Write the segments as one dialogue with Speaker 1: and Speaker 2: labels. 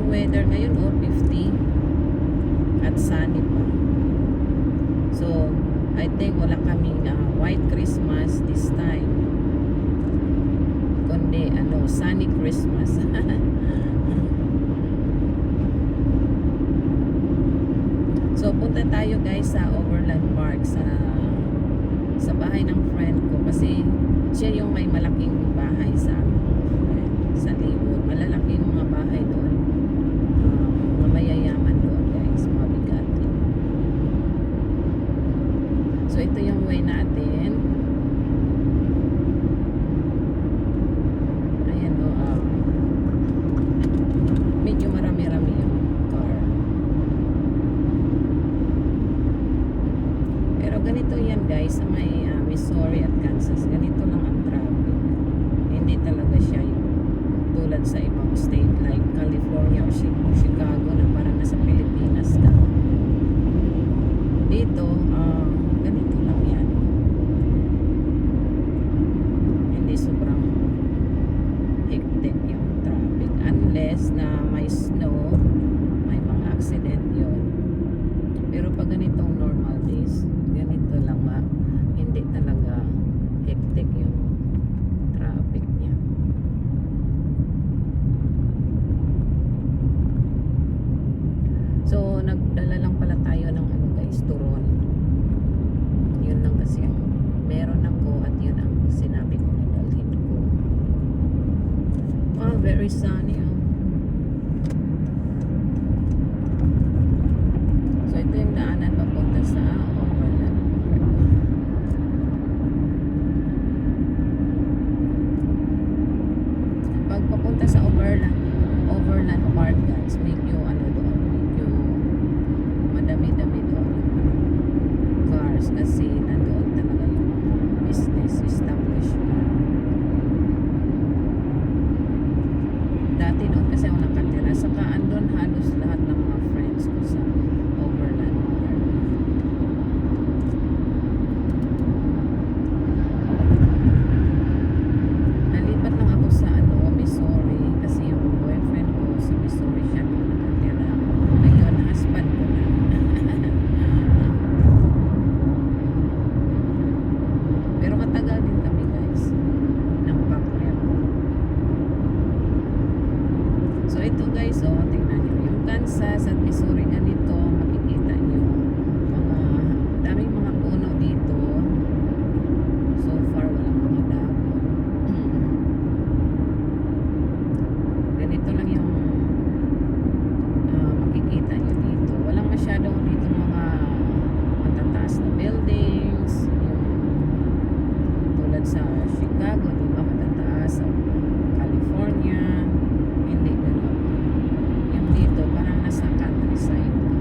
Speaker 1: weather ngayon, oh, 50 at sunny pa. So, I think wala kaming white Christmas this time. Kundi, sunny Christmas. So, punta tayo guys sa Overland Park sa bahay ng friend ko. Kasi, siya yung may malaking bahay sa Leeward. Malalaki yung mga bahay doon. Mga mayayaman doon guys. Mga bigati. So, ito yung way natin. Ayan o. Medyo marami-rami yung car. Pero ganito yan guys. Sa may Missouri at Kansas. Ganito lang ang traffic. Hindi talaga siya yung tulad sa ibang state like California or Chicago na parang nasa Pilipinas ka. Dito, ganito lang yan. Hindi sobrang hectic yung traffic. Unless na may snow, may mga accident yun. Pero pag ganitong normal days, ganito lang hindi talaga hectic yung traffic niya. So, nagdala lang pala tayo ng guys, turon. Yun lang kasi ang meron ako at yun ang sinabi ko na dalhin ko. Wow, very sunny. So, ito yung daanan papunta sa Overland Park. Pag papunta sa Overland Park guys, medyo doon, medyo madami-dami doon cars kasi nandoon talaga yung business establishment. Dati doon kasi ako nakatira, saka andun halos lahat ng mga friends ko sa Overland Park. Nalipat lang ako sa Missouri kasi yung boyfriend ko sa Missouri siya nakatira. Ngayon, husband ko na. Pero matagal din kami guys ng background. So ito guys, tingnan nyo yung Kansas at Missouri, ganito makikita nyo mga daming mga puno dito. So far walang mga dahon. Ganito lang yung makikita nyo dito. Walang masyadong dito mga matataas na buildings yung tulad sa Chicago, di ba matataas, sa California, hindi gano'n. Yung dito parang nasa countryside ka.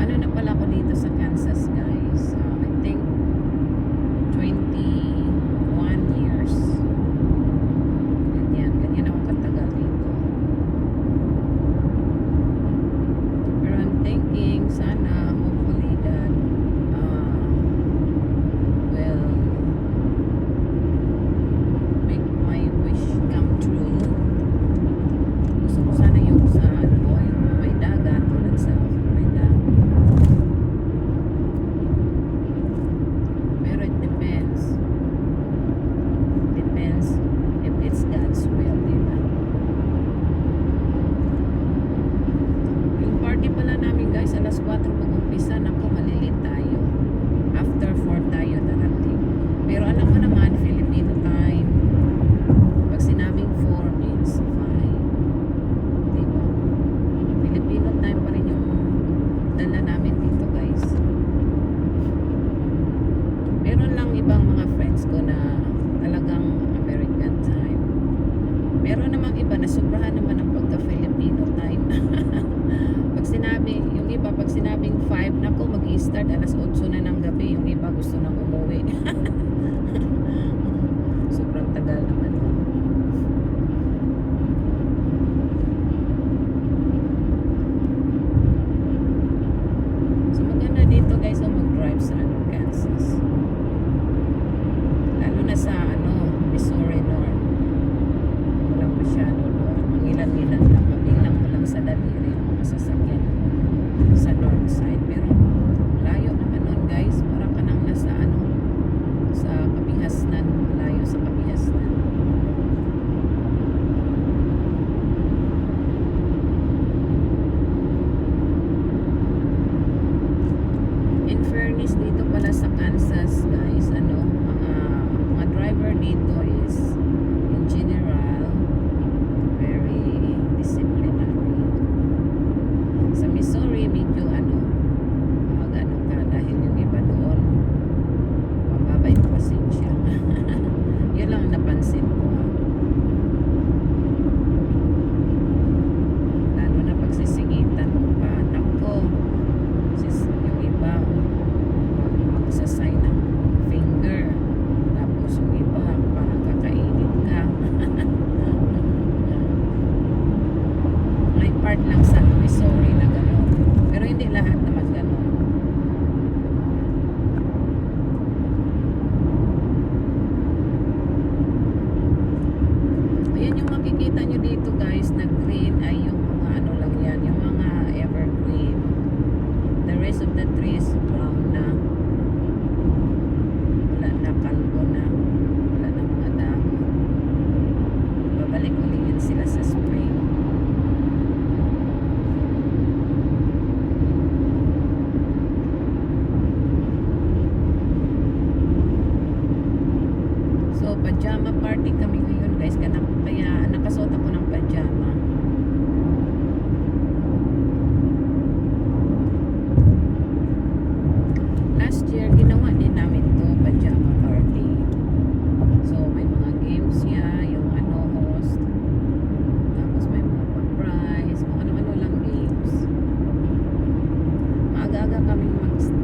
Speaker 1: Ano na pala ako dito sa Kansas guys, I think 21 years. Ganyan ako katagal dito. Pero I'm thinking sana hopefully that will make my wish come true. Gusto ko sana yung yung may dagat tulad sa Florida. Pero it depends if it's God's will, diba? Yung party pala namin guys, alas 4 mag-umpisa. Naku, malilit tayo. After 4 tayo darating. Pero alam mo naman, Filipino time. Pag sinabing 4 means 5. Diba? Filipino time pa rin yung dala namin dito guys. Meron lang ibang mga friends ko na talagang American time. Meron namang iba na sobrahan naman ang pagka-Filipino time. Pag sinabing 5, nako mag-i-start alas 8 na ng gabi. Yung iba gusto nang umuwi. Sobrang tagal naman. So maganda dito guys mag-drive sa Kansas. Lalo na sa dito is in general very disciplinary. Sa Missouri medyo ano ka dahil yung iba doon mababa yung pasensya. Yun lang napansin ko. Lalo na pagsisingitan mo pa. Nako, yung iba magsasay ng finger. Tapos yung iba parang kakainit ka. May part lang sa Missouri na gano'n. Pero hindi lahat naman gano'n. Ayan yung makikita nyo dito guys na green ay yung mga ano lang yan, yung mga evergreen. The rest of the trees brown na. Wala na, kalbo na. Wala na mga dahon. Babalik uli yun sila sa spring. So, pajama party kami ngayon guys. Kaya nakasuot ako ng pajama. Last year, ginawa din namin to pajama party. So, may mga games siya, yung ano, host. Tapos may mga pa-prize, kung ano-ano lang games. Maaga-aga kaming mag-start.